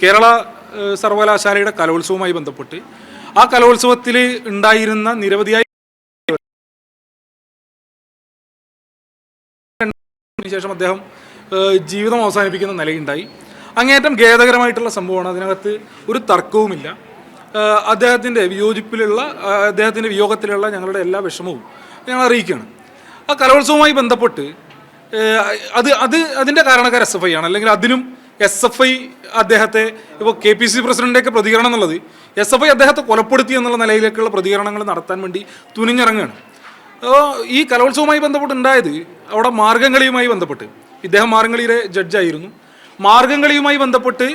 കേരള സർവകലാശാലയുടെ കലോത്സവവുമായി ബന്ധപ്പെട്ട് ആ കലോത്സവത്തിൽ ഉണ്ടായിരുന്ന നിരവധിയായ ശേഷം അദ്ദേഹം ജീവിതം അവസാനിപ്പിക്കുന്ന നിലയുണ്ടായി. അങ്ങേയറ്റം ഖേദകരമായിട്ടുള്ള സംഭവമാണ്. അതിനകത്ത് ഒരു തർക്കവുമില്ല. അദ്ദേഹത്തിൻ്റെ വിയോഗത്തിലുള്ള ഞങ്ങളുടെ എല്ലാ വിഷമവും ഞങ്ങൾ അറിയിക്കുകയാണ്. ആ കലോത്സവവുമായി ബന്ധപ്പെട്ട് അതിൻ്റെ കാരണക്കാർ SFI ആണ്. അല്ലെങ്കിൽ അതിനും SFI അദ്ദേഹത്തെ ഇപ്പോൾ KPCC പ്രസിഡന്റിൻ്റെയൊക്കെ പ്രതികരണം എന്നുള്ളത് SFI അദ്ദേഹത്തെ കൊലപ്പെടുത്തി എന്നുള്ള നിലയിലേക്കുള്ള പ്രതികരണങ്ങൾ നടത്താൻ വേണ്ടി തുനിഞ്ഞിറങ്ങുകയാണ്. ഈ കലോത്സവവുമായി ബന്ധപ്പെട്ടുണ്ടായത് അവിടെ മാർഗംകളിയുമായി ബന്ധപ്പെട്ട് ഇദ്ദേഹം മാർഗംകളിയിലെ ജഡ്ജായിരുന്നു. മാർഗംകളിയുമായി ബന്ധപ്പെട്ട്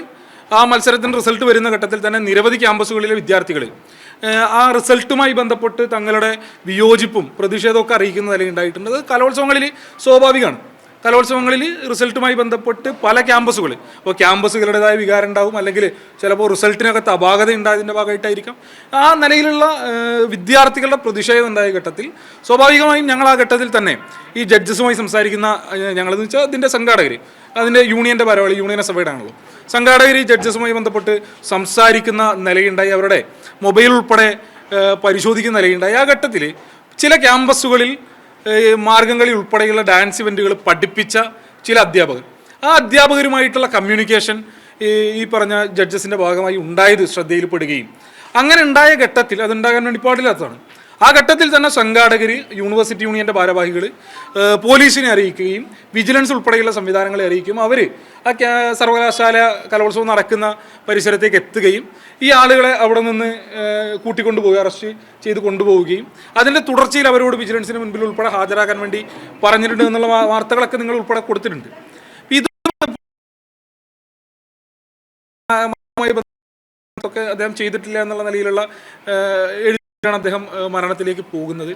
ആ മത്സരത്തിൻ്റെ റിസൾട്ട് വരുന്ന ഘട്ടത്തിൽ തന്നെ നിരവധി ക്യാമ്പസുകളിലെ വിദ്യാർത്ഥികൾ ആ റിസൾട്ടുമായി ബന്ധപ്പെട്ട് തങ്ങളുടെ വിയോജിപ്പും പ്രതിഷേധമൊക്കെ അറിയിക്കുന്ന നിലയുണ്ടായിട്ടുണ്ട്. അത് കലോത്സവങ്ങളിൽ സ്വാഭാവികമാണ്. കലോത്സവങ്ങളിൽ റിസൾട്ടുമായി ബന്ധപ്പെട്ട് പല ക്യാമ്പസുകൾ ഇപ്പോൾ ക്യാമ്പസുകളുടേതായ വികാരം ഉണ്ടാവും, അല്ലെങ്കിൽ ചിലപ്പോൾ റിസൾട്ടിനകത്ത് അപാകത ഉണ്ടായതിൻ്റെ ഭാഗമായിട്ടായിരിക്കാം. ആ നിലയിലുള്ള വിദ്യാർത്ഥികളുടെ പ്രതിഷേധം ഉണ്ടായ ഘട്ടത്തിൽ സ്വാഭാവികമായും ഞങ്ങൾ ആ ഘട്ടത്തിൽ തന്നെ ഈ ജഡ്ജസുമായി സംസാരിക്കുന്ന ഞങ്ങളെന്ന് വെച്ചാൽ അതിൻ്റെ സംഘാടകർ, അതിൻ്റെ യൂണിയൻ്റെ പരവാളി യൂണിയൻ SFIയുടെ ആണല്ലോ, സംഘാടകർ ഈ ജഡ്ജസുമായി ബന്ധപ്പെട്ട് സംസാരിക്കുന്ന നിലയുണ്ടായി. അവരുടെ മൊബൈൽ ഉൾപ്പെടെ പരിശോധിക്കുന്ന നിലയുണ്ടായി. ആ ഘട്ടത്തിൽ ചില ക്യാമ്പസുകളിൽ മാർഗംകളി ഉൾപ്പെടെയുള്ള ഡാൻസ് ഇവൻറ്റുകൾ പഠിപ്പിച്ച ചില അധ്യാപകർ, ആ അധ്യാപകരുമായിട്ടുള്ള കമ്മ്യൂണിക്കേഷൻ ഈ പറഞ്ഞ ജഡ്ജസിൻ്റെ ഭാഗമായി ഉണ്ടായത് ശ്രദ്ധയിൽപ്പെടുകയും അങ്ങനെ ഉണ്ടായ ഘട്ടത്തിൽ അതുണ്ടാകാൻ വേണ്ടി പാടില്ലാത്തതാണ്. ആ ഘട്ടത്തിൽ തന്നെ സംഘാടകർ, യൂണിവേഴ്സിറ്റി യൂണിയൻ്റെ ഭാരവാഹികൾ പോലീസിനെ അറിയിക്കുകയും വിജിലൻസ് ഉൾപ്പെടെയുള്ള സംവിധാനങ്ങളെ അറിയിക്കുകയും അവർ ആ സർവകലാശാല കലോത്സവം നടക്കുന്ന പരിസരത്തേക്ക് എത്തുകയും ഈ ആളുകളെ അവിടെ നിന്ന് കൂട്ടിക്കൊണ്ടുപോയി അറസ്റ്റ് ചെയ്ത് കൊണ്ടുപോവുകയും അതിൻ്റെ തുടർച്ചയിൽ അവരോട് വിജിലൻസിന് മുൻപിൽ ഉൾപ്പെടെ ഹാജരാക്കാൻ വേണ്ടി പറഞ്ഞിട്ടുണ്ട് എന്നുള്ള വാർത്തകളൊക്കെ നിങ്ങൾ ഉൾപ്പെടെ കൊടുത്തിട്ടുണ്ട്. ഇത് അദ്ദേഹം ചെയ്തിട്ടില്ല എന്നുള്ള നിലയിലുള്ള എഴുതിയാണ് അദ്ദേഹം മരണത്തിലേക്ക് പോകുന്നത്.